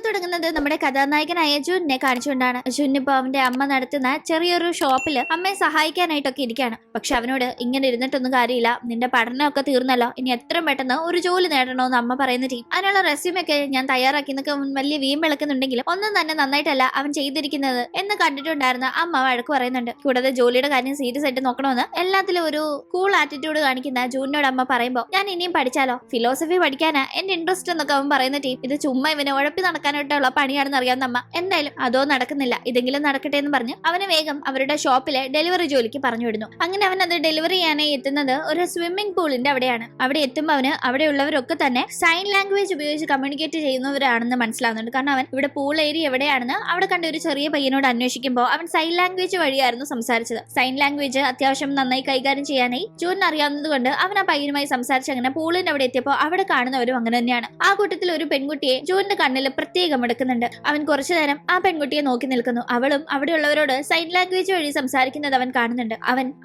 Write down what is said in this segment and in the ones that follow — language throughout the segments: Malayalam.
തുടങ്ങുന്നത് നമ്മുടെ കഥാനായകനായ ജുനെ കാണിച്ചുകൊണ്ടാണ്. ജുൻ ഇപ്പൊ അവന്റെ അമ്മ നടത്തുന്ന ചെറിയൊരു ഷോപ്പില് അമ്മയെ സഹായിക്കാനായിട്ടൊക്കെ ഇരിക്കുകയാണ്. പക്ഷെ അവനോട് ഇങ്ങനെ ഇരുന്നിട്ടൊന്നും കാര്യമില്ല, നിന്റെ പഠനമൊക്കെ തീർന്നല്ലോ, ഇനി എത്രയും പെട്ടെന്ന് ഒരു ജോലി നേടണമെന്ന് അമ്മ പറയുന്ന ടീം. അതിനുള്ള റെസ്യൂമൊക്കെ ഞാൻ തയ്യാറാക്കി എന്നൊക്കെ വലിയ വീമ്പിളക്കുന്നുണ്ടെങ്കിലും ഒന്നും തന്നെ നന്നായിട്ടല്ല അവൻ ചെയ്തിരിക്കുന്നത് എന്ന് കണ്ടിട്ടുണ്ടായിരുന്ന അമ്മ വഴക്ക് പറയുന്നുണ്ട്. കൂടാതെ ജോലിയുടെ കാര്യം സീരിയസ് ആയിട്ട് നോക്കണമെന്ന് എല്ലാത്തിലും ഒരു കൂൾ ആറ്റിറ്റ്യൂഡ് കാണിക്കുന്ന ജൂനിനോട് അമ്മ പറയുമ്പോൾ ഞാൻ ഇനിയും പഠിച്ചാലോ, ഫിലോസഫി പഠിക്കാനാ എന്റെ ഇൻട്രസ്റ്റ് എന്നൊക്കെ അവൻ പറയുന്ന ടീം. ഇത് ചുമ്മാ ഇവനെ ഉഴപ്പി നടക്കാനായിട്ടുള്ള പണിയാണെന്ന് അറിയാവുന്ന അമ്മ എന്തായാലും അതോ നടക്കുന്നില്ല, ഇതെങ്കിലും നടക്കട്ടെ എന്ന് പറഞ്ഞ് അവനെ വേഗം അവരുടെ ഷോപ്പിലെ ഡെലിവറി ജോലിക്ക് പറഞ്ഞു വിടുന്നു. അങ്ങനെ അവൻ അത് ഡെലിവറി ചെയ്യാനായി എത്തുന്നത് ഒരു സ്വിമ്മിംഗ് പൂളിന്റെ അവിടെയാണ്. അവിടെ എത്തുമ്പോൾ അവന് അവിടെയുള്ളവരൊക്കെ തന്നെ സൈൻ ലാംഗ്വേജ് ഉപയോഗിച്ച് കമ്മ്യൂണിക്കേറ്റ് ചെയ്യുന്നവരാണെന്ന് മനസ്സിലാവുന്നുണ്ട്. കാരണം അവൻ ഇവിടെ പൂൾ ഏരിയ എവിടെയാണെന്ന് അവിടെ കണ്ട ഒരു ചെറിയ പയ്യനോട് അന്വേഷിക്കുമ്പോൾ അവൻ സൈൻ ലാംഗ്വേജ് വഴിയായിരുന്നു സംസാരിച്ചത്. സൈൻ ലാംഗ്വേജ് അത്യാവശ്യം നന്നായി കൈകാര്യം ചെയ്യാനായി ജൂൻ അറിയാവുന്നത് കൊണ്ട് അവൻ ആ പയ്യനുമായി സംസാരിച്ച് അങ്ങനെ പൂളിന്റെ അവിടെ എത്തിയപ്പോൾ അവിടെ കാണുന്നവരും അങ്ങനെ തന്നെയാണ്. ആ കൂട്ടത്തിൽ ഒരു പെൺകുട്ടിയെ ജൂനിന്റെ കണ്ണിൽ പ്രത്യേകം എടുക്കുന്നുണ്ട്. അവൻ കുറച്ചു നേരം ആ പെൺകുട്ടിയെ നോക്കി നിൽക്കുന്നു. അവളും അവിടെയുള്ളവരോട് സൈൻ ലാംഗ്വേജ് വഴി സംസാരിക്കുന്നത് അവൻ കാണുന്നുണ്ട്.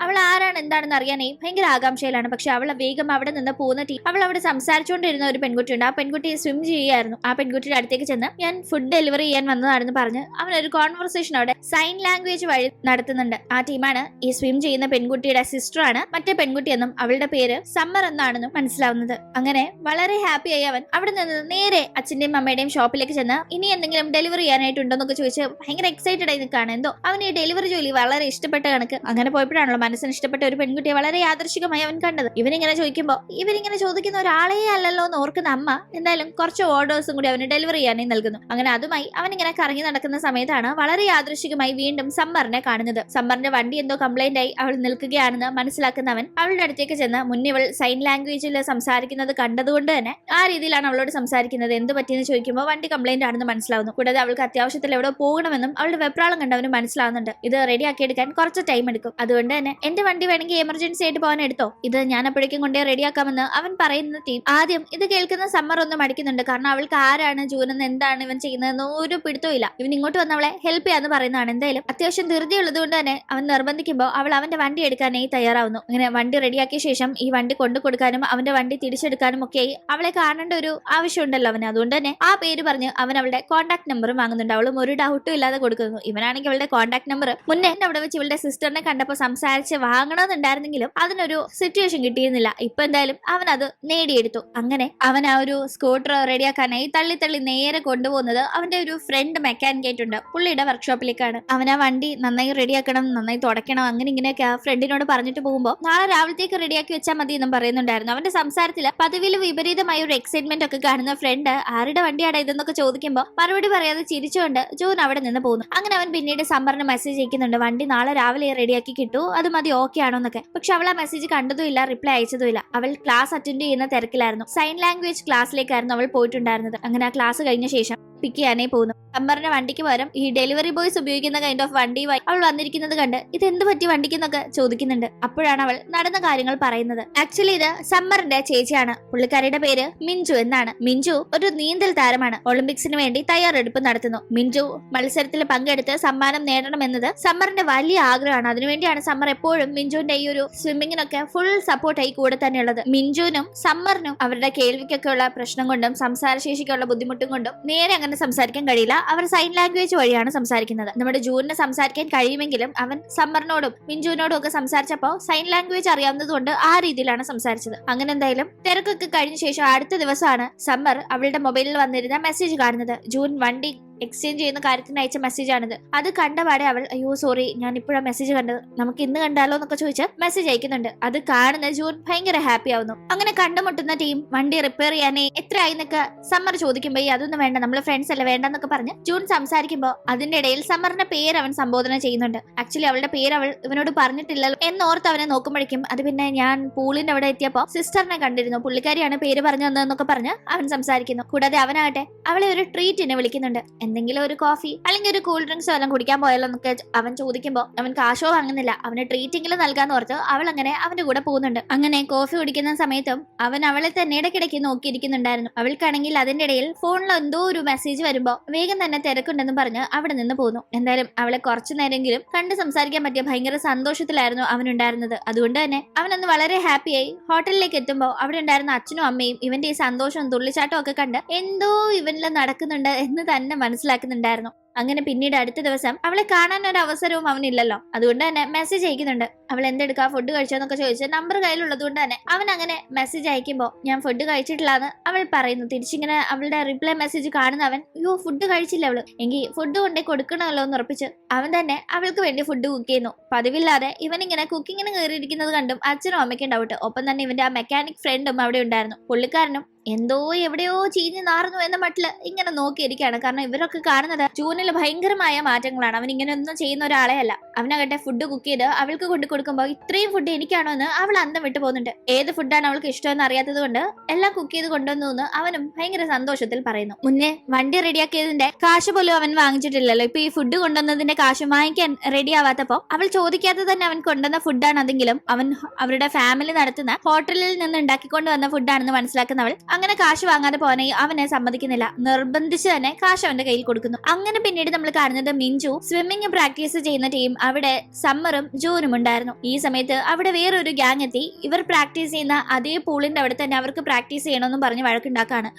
അവൾ ആരാണ് എന്താണെന്ന് അറിയാനായി ഭയങ്കര ആകാംക്ഷയിലാണ്. പക്ഷെ അവൾ വേഗം അവിടെ നിന്ന് പോകുന്ന ടീം. അവൾ അവിടെ സംസാരിച്ചുകൊണ്ടിരുന്ന ഒരു പെൺകുട്ടിയുണ്ട്. ആ പെൺകുട്ടിയെ സ്വിം ചെയ്യുകയായിരുന്നു. ആ പെൺകുട്ടിയുടെ അടുത്തേക്ക് ചെന്ന് ഞാൻ ഫുഡ് ഡെലിവറി ചെയ്യാൻ വന്നതാണെന്ന് പറഞ്ഞ് അവൻ ഒരു കോൺവെർസേഷൻ അവിടെ സൈൻ ലാംഗ്വേജ് വഴി നടത്തുന്നുണ്ട്. ആ ടീമാണ് ഈ സ്വിം ചെയ്യുന്ന പെൺകുട്ടിയുടെ സിസ്റ്ററാണ് മറ്റേ പെൺകുട്ടിയെന്നും അവളുടെ പേര് സമ്മർ എന്നാണെന്നും മനസ്സിലാവുന്നത്. അങ്ങനെ വളരെ ഹാപ്പിയായി അവൻ അവിടെ നിന്ന് നേരെ അച്ഛന്റെയും അമ്മയുടെയും ഷോപ്പിലേക്ക് ചെന്ന് ഇനി എന്തെങ്കിലും ഡെലിവറി ചെയ്യാനായിട്ടുണ്ടോന്നൊക്കെ ചോദിച്ച് ഭയങ്കര എക്സൈറ്റഡ് ആയി നിൽക്കുകയാണ്. എന്തോ അവൻ ഈ ഡെലിവറി ജോലി വളരെ ഇഷ്ടപ്പെട്ട കണക്ക്. അങ്ങനെ പോയപ്പോഴാണല്ലോ മനസ്സിന് ഇഷ്ടപ്പെട്ട ഒരു പെൺകുട്ടിയെ വളരെ യാദൃശികമായി അവൻ കണ്ടത്. ഇവനിങ്ങനെ ചോദിക്കുമ്പോൾ ഇവരിങ്ങനെ ചോദിക്കുന്ന ഒരാളെ അല്ലല്ലോ എന്ന് ഓർക്കുന്ന അമ്മ എന്തായാലും കുറച്ച് ഓർഡേഴ്സും കൂടി അവന് ഡെലിവറി ചെയ്യാനായി നൽകുന്നു. അങ്ങനെ അതുമായി അവൻ ഇങ്ങനെ കറങ്ങി നടക്കുന്ന സമയത്താണ് വളരെ യാദൃശികമായി വീണ്ടും സമ്മറിനെ കാണുന്നത്. സമ്മറിന്റെ വണ്ടി എന്തോ കംപ്ലൈന്റ് ആയി അവൾ നിൽക്കുകയാണെന്ന് മനസ്സിലാക്കുന്ന അവൻ അവളുടെ അടുത്തേക്ക് ചെന്ന് മുന്നേ ഇവൾ സൈൻ ലാംഗ്വേജിൽ സംസാരിക്കുന്നത് കണ്ടതുകൊണ്ട് തന്നെ ആ രീതിയിലാണ് അവളോട് സംസാരിക്കുന്നത്. എന്ത് പറ്റിയെന്ന് ചോദിക്കുമ്പോൾ വണ്ടി കംപ്ലൈന്റ് ആണെന്ന് മനസ്സിലാവുന്നു. കൂടാതെ അവൾക്ക് അത്യാവശ്യത്തിൽ എവിടെ പോകണമെന്നും അവളുടെ വെപ്രാളം കണ്ടവന് മനസ്സിലാവുന്നുണ്ട്. ഇത് റെഡിയാക്കി എടുക്കാൻ കുറച്ച് ടൈം എടുക്കും, അതുകൊണ്ട് തന്നെ എന്റെ വണ്ടി വേണമെങ്കിൽ എമർജൻസി ആയിട്ട് പോകാൻ എടുത്തോ, ഇത് ഞാൻ അപ്പോഴേക്കും കൊണ്ടേ റെഡിയാക്കാമെന്ന് അവൻ പറയുന്ന ടീം. ആദ്യം ഇത് കേൾക്കുന്ന സമ്മർ ഒന്നും അടിക്കുന്നുണ്ട്. കാരണം അവൾക്ക് ആരാണ് ജൂനെന്ന് എന്താണ് ഇവൻ ചെയ്യുന്നതെന്ന് ഒരു പിടുത്തവും ഇല്ല. ഇവൻ ഇങ്ങോട്ട് വന്ന് അവളെ ഹെൽപ്പ് ചെയ്യാന്ന് പറയുന്നതാണ്. എന്തായാലും അത്യാവശ്യം ധൃതി ഉള്ളത് കൊണ്ട് തന്നെ അവൻ നിർബന്ധിക്കുമ്പോൾ അവൾ അവന്റെ വണ്ടി എടുക്കാനായി തയ്യാറാവുന്നു. അങ്ങനെ വണ്ടി റെഡിയാക്കിയ ശേഷം ഈ വണ്ടി കൊണ്ടു കൊടുക്കാനും അവന്റെ വണ്ടി തിരിച്ചെടുക്കാനും ഒക്കെ അവളെ കാണേണ്ട ഒരു ആവശ്യമുണ്ടല്ലോ അവന്. അതുകൊണ്ട് തന്നെ ആ പേര് പറഞ്ഞ് അവൻ അവളുടെ കോൺടാക്ട് നമ്പറും വാങ്ങുന്നുണ്ട്. അവളും ഒരു ഡൗട്ടും ഇല്ലാതെ കൊടുക്കുന്നു. ഇവനാണെങ്കിൽ അവളുടെ കോൺടാക്ട് നമ്പർ മുന്നേ അവിടെ വെച്ച് ഇവളുടെ സിസ്റ്ററിനെ കണ്ടപ്പോൾ സംസാരിച്ച് വാങ്ങണമെന്നുണ്ടായിരുന്നെങ്കിലും അതിനൊരു സിറ്റുവേഷൻ കിട്ടിയിരുന്നില്ല. ഇപ്പൊ എന്തായാലും അവൻ അത് നേടിയെടുത്തു. അങ്ങനെ അവൻ ആ ഒരു സ്കൂട്ടർ റെഡിയാക്കാനായി തള്ളി തള്ളി നേരെ കൊണ്ടുപോകുന്നത് അവന്റെ ഒരു ഫ്രണ്ട് മെക്കാനിക് ആയിട്ടുണ്ട്, പുള്ളിയുടെ വർക്ക്ഷോപ്പിലേക്കാണ്. അവൻ ആ വണ്ടി നന്നായി റെഡിയാക്കണം, നന്നായി തുടയ്ക്കണം, അങ്ങനെ ഇങ്ങനെയൊക്കെ ആ ഫ്രണ്ടിനോട് പറഞ്ഞിട്ട് പോകുമ്പോൾ നാളെ രാവിലത്തേക്ക് റെഡിയാക്കി വെച്ചാൽ മതി എന്നും പറയുന്നുണ്ടായിരുന്നു. അവന്റെ സംസാരത്തിൽ പതിവിൽ വിപരീതമായ ഒരു എക്സൈറ്റ്മെന്റ് ഒക്കെ കാണുന്ന ഫ്രണ്ട് ആരുടെ വണ്ടിയാണ് ഇതെന്നൊക്കെ ചോദിക്കുമ്പോൾ മറുപടി പറയാതെ ചിരിച്ചുകൊണ്ട് ജൂൻ അവിടെ നിന്ന് പോകുന്നു. അങ്ങനെ അവൻ പിന്നീട് സമ്മറിന് മെസ്സേജ് അയക്കുന്നുണ്ട്, വണ്ടി നാളെ രാവിലെ റെഡിയാക്കി കിട്ടൂ, അത് മതി, ഓക്കെ ആണോ എന്നൊക്കെ. പക്ഷെ അവൾ ആ മെസ്സേജ് കണ്ടതുമില്ല, റിപ്ലൈ അയച്ചതുമില്ല. അവൾ ക്ലാസ് അറ്റൻഡ് ചെയ്യുന്ന തിരക്കിലായിരുന്നു. സൈൻ ലാംഗ്വേജ് ക്ലാസ്സിലേക്കായിരുന്നു അവൾ പോയിട്ടുണ്ടായിരുന്നത്. അങ്ങനെ ആ ക്ലാസ് കഴിഞ്ഞ ശേഷം പിക്ക് ചെയ്യാനേ പോകുന്നു. സമ്മറിന്റെ വണ്ടിക്ക് പകരം ഈ ഡെലിവറി ബോയ്സ് ഉപയോഗിക്കുന്ന കൈൻഡ് ഓഫ് വണ്ടിയുമായി അവൾ വന്നിരിക്കുന്നത് കണ്ട് ഇത് എന്ത് പറ്റി വണ്ടിക്കെന്നൊക്കെ ചോദിക്കുന്നുണ്ട്. അപ്പോഴാണ് അവൾ നടന്ന കാര്യങ്ങൾ പറയുന്നത്. ആക്ച്വലി ഇത് സമ്മറിന്റെ ചേച്ചിയാണ്. പുള്ളിക്കാരിയുടെ പേര് മിഞ്ചു എന്നാണ്. മിഞ്ചു ഒരു നീന്തൽ താരമാണ്. ഒളിമ്പിക്സിന് വേണ്ടി തയ്യാറെടുപ്പ് നടത്തുന്നു. മിഞ്ചു മത്സരത്തിൽ പങ്കെടുത്ത് സമ്മാനം നേടണമെന്നത് സമ്മറിന്റെ വലിയ ആഗ്രഹമാണ്. അതിനുവേണ്ടിയാണ് സമ്മർ എപ്പോഴും മിഞ്ചുവിന്റെ ഈ ഒരു സ്വിമ്മിങ്ങിനൊക്കെ ഫുൾ സപ്പോർട്ടായി കൂടെ തന്നെയുള്ളത്. മിഞ്ചുവിനും സമ്മറിനും അവരുടെ കേൾവിക്കൊക്കെ ഉള്ള പ്രശ്നം കൊണ്ടും സംസാരശേഷിക്കുള്ള ബുദ്ധിമുട്ടും കൊണ്ടും നേരെ അങ്ങനെ സംസാരിക്കാൻ കഴിയില്ല. അവർ സൈൻ ലാംഗ്വേജ് വഴിയാണ് സംസാരിക്കുന്നത്. നമ്മുടെ ജൂനിന് സംസാരിക്കാൻ കഴിയുമെങ്കിലും അവൻ സമ്മറിനോടും മിഞ്ചുവിനോടും ഒക്കെ സംസാരിച്ചപ്പോൾ സൈൻ ലാംഗ്വേജ് അറിയാവുന്നത് കൊണ്ട് ആ രീതിയിലാണ് സംസാരിച്ചത്. അങ്ങനെ എന്തായാലും തിരക്കൊക്കെ കഴിഞ്ഞ ശേഷം അടുത്ത ദിവസമാണ് സമ്മർ അവളുടെ മൊബൈലിൽ വന്നിരുന്ന മെസ്സേജ് കാണുന്നത്. ജൂൻ വണ്ടി എക്സ്ചേഞ്ച് ചെയ്യുന്ന കാര്യത്തിന് അയച്ച മെസ്സേജ് ആണിത്. അത് കണ്ടപാടെ അവൾ അയ്യോ സോറി, ഞാൻ ഇപ്പോഴാണ് മെസ്സേജ് കണ്ടത്, നമുക്ക് ഇന്ന് കണ്ടാലോ എന്നൊക്കെ ചോദിച്ച് മെസ്സേജ് അയക്കുന്നുണ്ട്. അത് കാണുന്ന ജൂൺ ഭയങ്കര ഹാപ്പി ആവുന്നു. അങ്ങനെ കണ്ടുമുട്ടുന്ന ടീം വണ്ടി റിപ്പയർ ചെയ്യാനേ എത്രയായി എന്നൊക്കെ സമ്മർ ചോദിക്കുമ്പോൾ അതൊന്നും വേണ്ട, നമ്മള് ഫ്രണ്ട്സ് അല്ല, വേണ്ടെന്നൊക്കെ പറഞ്ഞ് ജൂൺ സംസാരിക്കുമ്പോൾ അതിന്റെ ഇടയിൽ സമ്മറിന്റെ പേര് അവൻ സംബോധന ചെയ്യുന്നുണ്ട്. ആക്ച്വലി അവളുടെ പേര് അവൾ ഇവനോട് പറഞ്ഞിട്ടില്ലല്ലോ എന്നോർത്ത് അവനെ നോക്കുമ്പോഴേക്കും അത് പിന്നെ ഞാൻ പൂളിന്റെ അവിടെ എത്തിയപ്പോൾ സിസ്റ്ററിനെ കണ്ടിരുന്നു, പുള്ളിക്കാരിയാണ് പേര് പറഞ്ഞു തന്നതെന്നൊക്കെ പറഞ്ഞ് അവൻ സംസാരിക്കുന്നു. കൂടാതെ അവനാകട്ടെ അവളെ ഒരു ട്രീറ്റിനെ വിളിക്കുന്നുണ്ട്. എന്തെങ്കിലും ഒരു കോഫി അല്ലെങ്കിൽ ഒരു കൂൾ ഡ്രിങ്ക്സോ എല്ലാം കുടിക്കാൻ പോയാലോ എന്നൊക്കെ അവൻ ചോദിക്കുമ്പോൾ അവൻ കാശോ വാങ്ങുന്നില്ല. അവന് ട്രീറ്റെങ്കിലും നൽകാന്ന് ഓർത്ത് അവൾ അങ്ങനെ അവന്റെ കൂടെ പോകുന്നുണ്ട്. അങ്ങനെ കോഫി കുടിക്കുന്ന സമയത്തും അവൻ അവളെ തന്നെ ഇടയ്ക്കിടയ്ക്ക് നോക്കിയിരിക്കുന്നുണ്ടായിരുന്നു. അവൾക്കാണെങ്കിൽ അതിന്റെ ഇടയിൽ ഫോണിൽ എന്തോ ഒരു മെസ്സേജ് വരുമ്പോ വേഗം തന്നെ തിരക്കുണ്ടെന്ന് പറഞ്ഞ് അവിടെ നിന്ന് പോന്നു. എന്തായാലും അവളെ കുറച്ചു നേരമെങ്കിലും കണ്ട് സംസാരിക്കാൻ പറ്റിയ ഭയങ്കര സന്തോഷത്തിലായിരുന്നു അവനുണ്ടായിരുന്നത്. അതുകൊണ്ട് തന്നെ അവനന്ന് വളരെ ഹാപ്പിയായി ഹോട്ടലിലേക്ക് എത്തുമ്പോൾ അവിടെ ഉണ്ടായിരുന്ന അച്ഛനും അമ്മയും ഇവന്റെ ഈ സന്തോഷവും തുള്ളിച്ചാട്ടവും ഒക്കെ കണ്ട് എന്തോ ഇവനിൽ നടക്കുന്നുണ്ട് എന്ന് തന്നെ മനസ്സിലാക്കുന്നുണ്ടായിരുന്നു. അങ്ങനെ പിന്നീട് അടുത്ത ദിവസം അവളെ കാണാൻ ഒരു അവസരവും അവനില്ലല്ലോ. അതുകൊണ്ട് തന്നെ മെസ്സേജ് അയക്കുന്നുണ്ട്. അവൾ എന്തെടുക്കാ, ഫുഡ് കഴിച്ചോന്നൊക്കെ ചോദിച്ച് നമ്പർ കയ്യിലുള്ളത് കൊണ്ട് തന്നെ അവൻ അങ്ങനെ മെസ്സേജ് അയക്കുമ്പോൾ ഞാൻ ഫുഡ് കഴിച്ചിട്ടില്ലാന്ന് അവൾ പറയുന്നു. തിരിച്ചിങ്ങനെ അവളുടെ റിപ്ലൈ മെസ്സേജ് കാണുന്ന അവൻ അയ്യോ ഫുഡ് കഴിച്ചില്ല അവള്, എങ്കിൽ ഫുഡ് കൊണ്ടേ കൊടുക്കണമല്ലോ എന്ന് ഉറപ്പിച്ച് അവൻ തന്നെ അവൾക്ക് വേണ്ടി ഫുഡ് കുക്ക് ചെയ്യുന്നു. പതിവില്ലാതെ ഇവനിങ്ങനെ കുക്കിങ്ങിന് കയറിയിരിക്കുന്നത് കണ്ടും അച്ഛനും അമ്മയ്ക്കും ഡൗട്ട്. ഒപ്പം തന്നെ ഇവന്റെ ആ മെക്കാനിക് ഫ്രണ്ടും അവിടെ ഉണ്ടായിരുന്നു. പുള്ളിക്കാരനും എന്തോ എവിടെയോ ചീഞ്ഞു നാറുന്നു എന്ന മട്ടില് ഇങ്ങനെ നോക്കിയിരിക്കുകയാണ്. കാരണം ഇവരൊക്കെ കാണുന്നത് ജൂനിൽ ഭയങ്കരമായ മാറ്റങ്ങളാണ്. അവൻ ഇങ്ങനെ ഒന്നും ചെയ്യുന്ന ഒരാളെ അല്ല. അവനകട്ടെ ഫുഡ് കുക്ക് ചെയ്ത് അവൾക്ക് കൊണ്ട് കൊടുക്കുമ്പോൾ ഇത്രയും ഫുഡ് എനിക്കാണോ എന്ന് അവൾ അന്തം വിട്ടു പോകുന്നുണ്ട്. ഏത് ഫുഡാണ് അവൾക്ക് ഇഷ്ടമെന്ന് അറിയാത്തത് കൊണ്ട് എല്ലാം കുക്ക് ചെയ്ത് കൊണ്ടുവന്നു എന്ന് അവനും ഭയങ്കര സന്തോഷത്തിൽ പറയുന്നു. മുന്നേ വണ്ടി റെഡിയാക്കിയതിന്റെ കാശ് പോലും അവൻ വാങ്ങിച്ചിട്ടില്ലല്ലോ. ഇപ്പൊ ഈ ഫുഡ് കൊണ്ടുവന്നതിന്റെ കാശ് വാങ്ങിക്കാൻ റെഡി ആവാത്തപ്പോ അവൾ ചോദിക്കാതെ തന്നെ അവൻ കൊണ്ടുവന്ന ഫുഡാണ് അതെങ്കിലും അവൻ അവരുടെ ഫാമിലി നടത്തുന്ന ഹോട്ടലിൽ നിന്ന് ഉണ്ടാക്കിക്കൊണ്ട് വന്ന ഫുഡാണെന്ന് മനസ്സിലാക്കുന്നവൾ അങ്ങനെ കാശ് വാങ്ങാതെ പോകാനായി അവനെ സമ്മതിക്കുന്നില്ല. നിർബന്ധിച്ച് തന്നെ കാശ് അവന്റെ കയ്യിൽ കൊടുക്കുന്നു. അങ്ങനെ പിന്നീട് നമ്മൾ കാണുന്നത് മിഞ്ചു സ്വിമ്മിങ് പ്രാക്ടീസ് ചെയ്യുന്ന ടീം അവിടെ സമ്മറും ജൂനും ഉണ്ടായിരുന്നു. ഈ സമയത്ത് അവിടെ വേറൊരു ഗ്യാങ് എത്തി. ഇവർ പ്രാക്ടീസ് ചെയ്യുന്ന അതേ പൂളിന്റെ അവിടെ തന്നെ അവർക്ക് പ്രാക്ടീസ് ചെയ്യണമെന്നും പറഞ്ഞ് വഴക്കുണ്ടാക്കാണ്.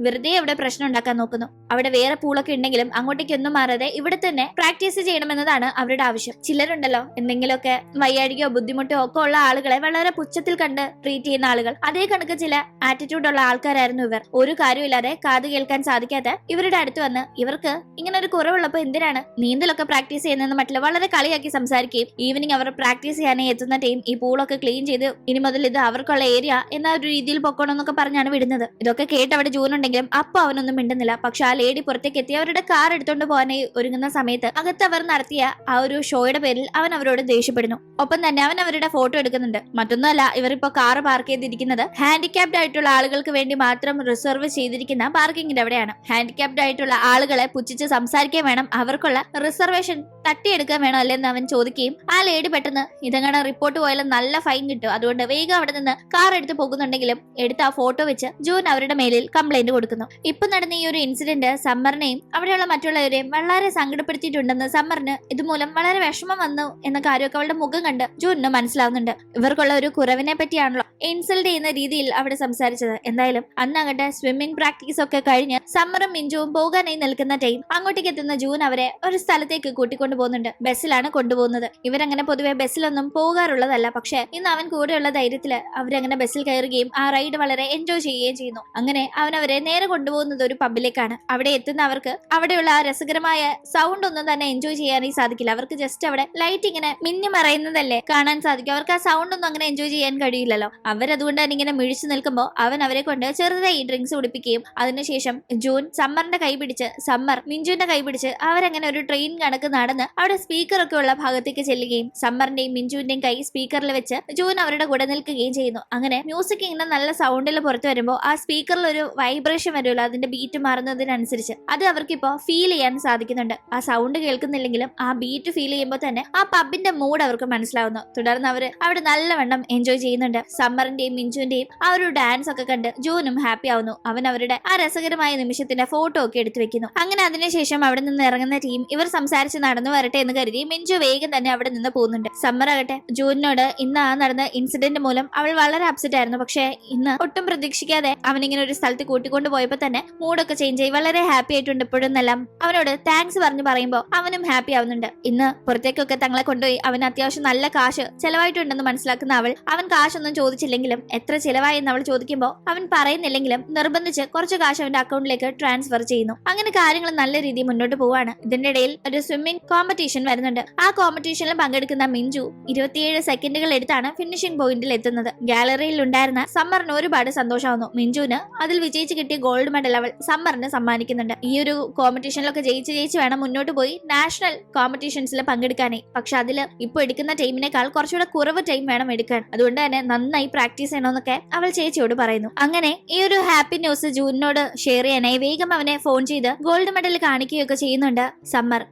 വെറുതെ അവിടെ പ്രശ്നം ഉണ്ടാക്കാൻ നോക്കുന്നു. അവിടെ വേറെ പൂളൊക്കെ ഉണ്ടെങ്കിലും അങ്ങോട്ടേക്കൊന്നും മാറാതെ ഇവിടെ തന്നെ പ്രാക്ടീസ് ചെയ്യണമെന്നതാണ് അവരുടെ ആവശ്യം. ചിലരുണ്ടല്ലോ എന്തെങ്കിലുമൊക്കെ വയ്യാഴികയോ ബുദ്ധിമുട്ടോ ഒക്കെ ഉള്ള ആളുകളെ വളരെ പുച്ഛത്തിൽ കണ്ട് ട്രീറ്റ് ചെയ്യുന്ന ആളുകൾ. അതേ കണക്ക് ചില ആറ്റിറ്റ്യൂഡ് ഉള്ള ആൾക്കാരായിരുന്നു ഇവർ. ഒരു കാര്യമില്ലാതെ കാത് കേൾക്കാൻ സാധിക്കാത്ത ഇവരുടെ അടുത്ത് വന്ന് ഇവർക്ക് ഇങ്ങനെ ഒരു കുറവുള്ളപ്പോ എന്തിനാണ് നീന്തലൊക്കെ പ്രാക്ടീസ് ചെയ്യുന്ന മട്ടില് വളരെ കളിയാക്കി സംസാരിക്കുകയും ഈവനിങ് അവർ പ്രാക്ടീസ് ചെയ്യാനായി എത്തുന്ന ടീം ഈ പൂളൊക്കെ ക്ലീൻ ചെയ്ത് ഇനി മുതൽ ഇത് അവർക്കുള്ള ഏരിയ എന്ന ഒരു രീതിയിൽ പൊക്കണമെന്നൊക്കെ പറഞ്ഞാണ് വിടുന്നത്. ഇതൊക്കെ കേട്ട് അവിടെ ജൂൻ ഉണ്ടെങ്കിലും അപ്പൊ അവനൊന്നും മിണ്ടുന്നില്ല. പക്ഷെ ആ ലേഡി പുറത്തേക്ക് എത്തി അവരുടെ കാർ എടുത്തോണ്ട് പോകാനായി ഒരുങ്ങുന്ന സമയത്ത് അകത്ത് അവർ നടത്തിയ ആ ഒരു ഷോയുടെ പേരിൽ അവൻ അവരോട് ദേഷ്യപ്പെടുന്നു. ഒപ്പം തന്നെ അവൻ അവരുടെ ഫോട്ടോ എടുക്കുന്നുണ്ട്. മറ്റൊന്നുമല്ല, ഇവരിപ്പോ കാർ പാർക്ക് ചെയ്തിരിക്കുന്നത് ഹാൻഡിക്യാപ്ഡ് ആയിട്ടുള്ള ആളുകൾക്ക് വേണ്ടി മാത്രം റിസർവ് ചെയ്തിരിക്കുന്ന പാർക്കിങ്ങിന്റെ അവിടെയാണ്. ഹാൻഡിക്യാപ്ഡ് ആയിട്ടുള്ള ആളുകളെ പുച്ഛിച്ച് സംസാരിക്കാൻ വേണം, അവർക്കുള്ള റിസർവേഷൻ തട്ടിയെടുക്കാൻ വേണം അല്ലെന്ന് അവൻ ചോദിക്കുകയും ആ ലേഡി പെട്ടെന്ന് ഇതങ്ങനെ റിപ്പോർട്ട് പോയാലും നല്ല ഫൈൻ കിട്ടും, അതുകൊണ്ട് വേഗം അവിടെ നിന്ന് കാർ എടുത്ത് പോകുന്നുണ്ടെങ്കിലും എടുത്ത് ആ ഫോട്ടോ വെച്ച് ജൂൻ അവരുടെ മേലിൽ കംപ്ലൈന്റ് കൊടുക്കുന്നു. ഇപ്പൊ നടന്ന ഈ ഒരു ഇൻസിഡന്റ് സമ്മറിനെയും അവിടെയുള്ള മറ്റുള്ളവരെയും വളരെ സങ്കടപ്പെടുത്തിയിട്ടുണ്ടെന്ന് സമ്മറിന് ഇതുമൂലം വളരെ വിഷമം വന്നു എന്ന കാര്യമൊക്കെ അവളുടെ മുഖം കണ്ട് ജൂനിന് മനസ്സിലാവുന്നുണ്ട്. ഇവർക്കുള്ള ഒരു കുറവിനെ പറ്റിയാണല്ലോ ഇൻസൾട്ട് ചെയ്യുന്ന രീതിയിൽ അവിടെ സംസാരിച്ചത്. എന്തായാലും അന്നങ്ങട്ടെ സ്വിമ്മിംഗ് പ്രാക്ടീസ് ഒക്കെ കഴിഞ്ഞ് സമ്മറും മിഞ്ചുവും പോകാനായി നിൽക്കുന്ന ടൈം അങ്ങോട്ടേക്ക് എത്തുന്ന ജൂൻ അവരെ ഒരു സ്ഥലത്തേക്ക് കൂട്ടിക്കൊണ്ടു പോകുന്നുണ്ട്. ബസ്സിലാണ് കൊണ്ടുപോകുന്നത്. ഇവരങ്ങനെ പൊതുവെ ബസ്സിലൊന്നും പോകാറുള്ളതല്ല. പക്ഷെ ഇന്ന് അവൻ കൂടെയുള്ള ധൈര്യത്തില് അവരങ്ങനെ ബസ്സിൽ കയറുകയും ആ റൈഡ് വളരെ എൻജോയ് ചെയ്യുകയും ചെയ്യുന്നു. അങ്ങനെ അവൻ അവരെ നേരെ കൊണ്ടുപോകുന്നത് ഒരു പബ്ബിലേക്കാണ്. അവിടെ എത്തുന്ന അവർക്ക് അവിടെയുള്ള ആ രസകരമായ സൗണ്ട് ഒന്നും തന്നെ എൻജോയ് ചെയ്യാനായി സാധിക്കില്ല. അവർക്ക് ജസ്റ്റ് അവിടെ ലൈറ്റ് ഇങ്ങനെ മിന്നി മറയുന്നതല്ലേ കാണാൻ സാധിക്കും. അവർക്ക് ആ സൗണ്ട് ഒന്നും അങ്ങനെ എൻജോയ് ചെയ്യാൻ കഴിയില്ലല്ലോ. അവരതുകൊണ്ട് തന്നെ ഇങ്ങനെ മിഴിച്ചു നിൽക്കുമ്പോൾ അവൻ അവരെ കൊണ്ട് ചെറുതായി ഡ്രിങ്ക്സ് കുടിപ്പിക്കുകയും അതിനുശേഷം ജൂൻ സമ്മറിന്റെ കൈ പിടിച്ച് സമ്മർ മിഞ്ചുവിന്റെ കൈ പിടിച്ച് അവരങ്ങനെ ഒരു ട്രെയിൻ കണക്ക് നടന്ന് അവിടെ സ്പീക്കർ ഒക്കെ ഉള്ള ഭാഗത്തേക്ക് ചെല്ലുകയും സമ്മറിന്റെയും മിഞ്ചുവിന്റെയും കൈ സ്പീക്കറിൽ വെച്ച് ജൂൻ അവരുടെ കൂടെ നിൽക്കുകയും ചെയ്യുന്നു. അങ്ങനെ മ്യൂസിക് ഇങ്ങനെ നല്ല സൗണ്ടിൽ പുറത്തു വരുമ്പോൾ ആ സ്പീക്കറിൽ ഒരു വൈബ്രേഷൻ വരുമല്ലോ, അതിന്റെ ബീറ്റ് മാറുന്നതിനനുസരിച്ച് അത് അവർക്കിപ്പോ ഫീൽ ചെയ്യാൻ സാധിക്കുന്നുണ്ട്. ആ സൗണ്ട് കേൾക്കുന്നില്ലെങ്കിലും ആ ബീറ്റ് ഫീൽ ചെയ്യുമ്പോൾ തന്നെ ആ പബ്ബിന്റെ മൂഡ് അവർക്ക് മനസ്സിലാവുന്നു. തുടർന്ന് അവർ അവിടെ നല്ലവണ്ണം എൻജോയ് ചെയ്യുന്നുണ്ട്. സമ്മറിന്റെയും മിഞ്ചുവിന്റെയും ആ ഒരു ഡാൻസ് ഒക്കെ കണ്ട് ജൂനും ഹാപ്പി ആവുന്നു. അവൻ അവരുടെ ആ രസകരമായ നിമിഷത്തിന്റെ ഫോട്ടോ ഒക്കെ എടുത്തു വെക്കുന്നു. അങ്ങനെ അതിനുശേഷം അവിടെ നിന്ന് ഇറങ്ങുന്ന ടീം ഇവർ സംസാരിച്ച് നടന്നു വരട്ടെ എന്ന് കരുതി മിഞ്ചു വേഗം തന്നെ അവിടെ നിന്ന് പോകുന്നുണ്ട്. സമ്മർ ആകട്ടെ ജൂനിനോട് ഇന്ന് ആ നടന്ന ഇൻസിഡന്റ് മൂലം അവൾ വളരെ അപ്സെറ്റ് ആയിരുന്നു. പക്ഷെ ഇന്ന് ഒട്ടും പ്രതീക്ഷിക്കാതെ അവനിങ്ങനെ ഒരു സ്ഥലത്ത് കൂട്ടിക്കൊണ്ട് പോയപ്പോ തന്നെ മൂഡൊക്കെ ചേഞ്ച് ആയി വളരെ ഹാപ്പി ആയിട്ടുണ്ട് ഇപ്പോഴെന്നെല്ലാം അവനോട് താങ്ക്സ് പറഞ്ഞു പറയുമ്പോൾ അവനും ഹാപ്പി ആവുന്നുണ്ട്. ഇന്ന് പുറത്തേക്കൊക്കെ തങ്ങളെ കൊണ്ടുപോയി അവന് അത്യാവശ്യം നല്ല കാശ് ചെലവായിട്ടുണ്ടെന്ന് മനസ്സിലാക്കുന്ന അവൻ കാശൊന്നും ചോദിച്ചില്ലെങ്കിലും എത്ര ചെലവായെന്ന് അവൾ ചോദിക്കുമ്പോൾ അവൻ പറയുന്നില്ലെങ്കിലും നിർബന്ധിച്ച് കുറച്ച് കാശ് അവന്റെ അക്കൗണ്ടിലേക്ക് ട്രാൻസ്ഫർ ചെയ്യുന്നു. അങ്ങനെ കാര്യങ്ങൾ നല്ല രീതിയിൽ മുന്നോട്ട് പോവാണ്. ഇതിന്റെ ഇടയിൽ ഒരു സ്വിമ്മിംഗ് കോമ്പറ്റീഷൻ വരുന്നുണ്ട്. ആ കോമ്പറ്റീഷനിൽ പങ്കെടുക്കുന്ന മിഞ്ചു 27 സെക്കൻഡുകൾ എടുത്താണ് ഫിനിഷിംഗ് പോയിന്റിൽ എത്തുന്നത്. ഗാലറിയിൽ ഉണ്ടായിരുന്ന സമ്മറിന് ഒരുപാട് സന്തോഷമാവുന്നു. മിഞ്ചുവിന് അതിൽ വിജയിച്ച് കിട്ടിയ ഗോൾഡ് മെഡൽ അവൾ സമ്മറിന് സമ്മാനിക്കുന്നുണ്ട്. ഈ ഒരു കോമ്പറ്റീഷനിലൊക്കെ ജയിച്ച് വേണം മുന്നോട്ട് പോയി നാഷണൽ കോമ്പറ്റീഷൻസിൽ പങ്കെടുക്കാനായി. പക്ഷെ അതിൽ ഇപ്പൊ എടുക്കുന്ന ടൈമിനേക്കാൾ കുറച്ചുകൂടെ കുറവ് ടൈം വേണം എടുക്കാൻ. അതുകൊണ്ട് തന്നെ നന്നായി പ്രാക്ടീസ് ചെയ്യണമെന്നൊക്കെ അവൾ ചേച്ചിയോട് പറയുന്നു. അങ്ങനെ ഈ ഒരു ഹാപ്പി ന്യൂസ് ജൂനിനോട് ഷെയർ ചെയ്യാനായി വേഗം അവനെ ഫോൺ ചെയ്ത് ഗോൾഡ് മെഡൽ കാണിക്കുകയൊക്കെ ചെയ്യുന്നുണ്ട് സമ്മർ.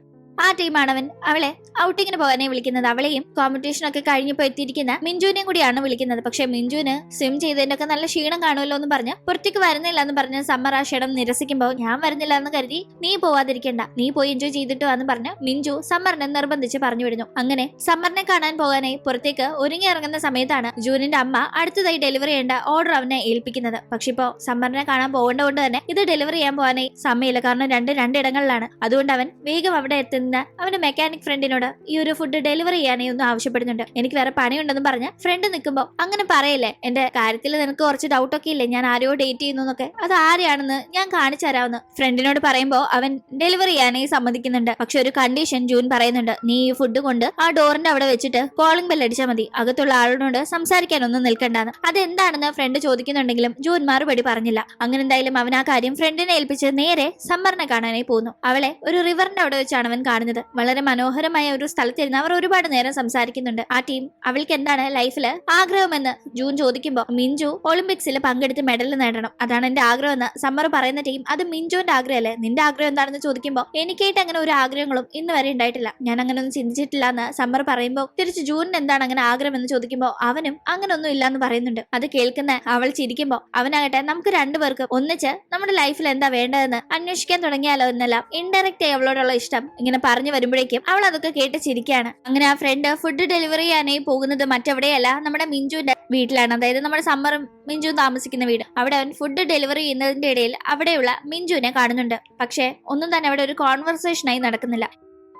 ആ ടീമാണ് അവളെ ഔട്ടിങ്ങിന് പോകാനേ വിളിക്കുന്നത്. അവളെയും കോമ്പറ്റീഷൻ ഒക്കെ കഴിഞ്ഞപ്പോ എത്തിയിരിക്കുന്ന മിഞ്ചുവിനെയും കൂടിയാണ് വിളിക്കുന്നത്. പക്ഷെ മിഞ്ചുവിന് സ്വിം ചെയ്തതിന്റെ ഒക്കെ നല്ല ക്ഷീണം കാണുമല്ലോ എന്ന് പറഞ്ഞ് പുറത്തേക്ക് വരുന്നില്ല എന്ന് പറഞ്ഞ് സമ്മർ ആ ക്ഷണം നിരസിക്കുമ്പോൾ ഞാൻ വരുന്നില്ല എന്ന് കരുതി നീ പോവാതിരിക്കണ്ട, നീ പോയി എൻജോയ് ചെയ്തിട്ടോ എന്ന് പറഞ്ഞ് മിഞ്ചു സമ്മറിനെ നിർബന്ധിച്ച് പറഞ്ഞു വിടുന്നു. അങ്ങനെ സമ്മറിനെ കാണാൻ പോകാനായി പുറത്തേക്ക് ഒരുങ്ങി ഇറങ്ങുന്ന സമയത്താണ് ജൂനിന്റെ അമ്മ അടുത്തതായി ഡെലിവറി ചെയ്യേണ്ട ഓർഡർ അവനെ ഏൽപ്പിക്കുന്നത്. പക്ഷെ ഇപ്പോ സമ്മറിനെ കാണാൻ പോകേണ്ടതുകൊണ്ട് തന്നെ ഇത് ഡെലിവറി ചെയ്യാൻ പോകാനായി സമയമില്ല. കാരണം രണ്ടിടങ്ങളിലാണ്. അതുകൊണ്ട് അവൻ വേഗം അവിടെ എത്തുന്ന അവന്റെ മെക്കാനിക് ഫ്രണ്ടിനോട് ഈ ഒരു ഫുഡ് ഡെലിവറി ചെയ്യാനായി ഒന്ന് ആവശ്യപ്പെടുന്നുണ്ട്. എനിക്ക് വേറെ പണിയുണ്ടെന്ന് പറഞ്ഞ് ഫ്രണ്ട് നിൽക്കുമ്പോൾ അങ്ങനെ പറയല്ലേ, എന്റെ കാര്യത്തിൽ നിനക്ക് കുറച്ച് ഡൗട്ട് ഒക്കെ ഇല്ലേ, ഞാൻ ആരെയോ ഡേറ്റ് ചെയ്യുന്നു എന്നൊക്കെ, അത് ആരെയാണെന്ന് ഞാൻ കാണിച്ചു തരാമെന്ന് ഫ്രണ്ടിനോട് പറയുമ്പോൾ അവൻ ഡെലിവറി ചെയ്യാനായി സമ്മതിക്കുന്നുണ്ട്. പക്ഷെ ഒരു കണ്ടീഷൻ ജൂൻ പറയുന്നുണ്ട്, നീ ഈ ഫുഡ് കൊണ്ട് ആ ഡോറിന്റെ അവിടെ വെച്ചിട്ട് കോളിംഗ് ബെൽ അടിച്ചാൽ മതി, അകത്തുള്ള ആളിനോട് സംസാരിക്കാനൊന്നും നിൽക്കണ്ടെന്ന്. അതെന്താണെന്ന് ഫ്രണ്ട് ചോദിക്കുന്നുണ്ടെങ്കിലും ജൂൻ മറുപടി പറഞ്ഞില്ല. അങ്ങനെ എന്തായാലും അവൻ ആ കാര്യം ഫ്രണ്ടിനെ ഏൽപ്പിച്ച് നേരെ സമ്മറിനെ കാണാനായി പോകുന്നു. അവളെ ഒരു റിവറിന്റെ അവിടെ വെച്ചാണ് അവൻ കാണുന്നത്. വളരെ മനോഹരമായ ഒരു സ്ഥലത്തിരുന്ന് അവർ ഒരുപാട് നേരം സംസാരിക്കുന്നുണ്ട്. ആ ടീം അവൾക്ക് എന്താണ് ലൈഫില് ആഗ്രഹമെന്ന് ജൂൻ ചോദിക്കുമ്പോൾ മിഞ്ചു ഒളിമ്പിക്സിൽ പങ്കെടുത്ത് മെഡൽ നേടണം, അതാണ് എന്റെ ആഗ്രഹം എന്ന് സമ്മർ പറയുന്ന ടീം അത് മിഞ്ചുവിന്റെ ആഗ്രഹമല്ലേ, നിന്റെ ആഗ്രഹം എന്താണെന്ന് ചോദിക്കുമ്പോൾ എനിക്കായിട്ട് അങ്ങനെ ഒരു ആഗ്രഹങ്ങളും ഇന്ന് വരെ ഉണ്ടായിട്ടില്ല, ഞാൻ അങ്ങനെ ഒന്നും ചിന്തിച്ചിട്ടില്ല എന്ന് സമ്മർ പറയുമ്പോൾ തിരിച്ച് ജൂനിന് എന്താണ് അങ്ങനെ ആഗ്രഹം എന്ന് ചോദിക്കുമ്പോൾ അവനും അങ്ങനെ ഒന്നും ഇല്ല എന്ന് പറയുന്നുണ്ട്. അത് കേൾക്കുന്ന അവൾ ചിരിക്കുമ്പോൾ അവനാകട്ടെ നമുക്ക് രണ്ടുപേർക്കും ഒന്നിച്ച് നമ്മുടെ ലൈഫിൽ എന്താ വേണ്ടതെന്ന് അന്വേഷിക്കാൻ തുടങ്ങിയാലോ എന്നെല്ലാം ഇൻഡയറക്റ്റ് ആയി അവളോടുള്ള ഇഷ്ടം ഇങ്ങനെ പറഞ്ഞു വരുമ്പോഴേക്കും അവൾ അതൊക്കെ കേട്ട് ചിരിക്കുകയാണ്. അങ്ങനെ ആ ഫ്രണ്ട് ഫുഡ് ഡെലിവറി ചെയ്യാനായി പോകുന്നത് മറ്റെവിടെയല്ല, നമ്മുടെ മിഞ്ചുവിന്റെ വീട്ടിലാണ്. അതായത് നമ്മുടെ സമ്മറും മിഞ്ചുവും താമസിക്കുന്ന വീട്. അവിടെ അവൻ ഫുഡ് ഡെലിവറി ചെയ്യുന്നതിന്റെ ഇടയിൽ അവിടെയുള്ള മിഞ്ചുവിനെ കാണുന്നുണ്ട്. പക്ഷെ ഒന്നും തന്നെ അവിടെ ഒരു കോൺവെർസേഷനായി നടക്കുന്നില്ല.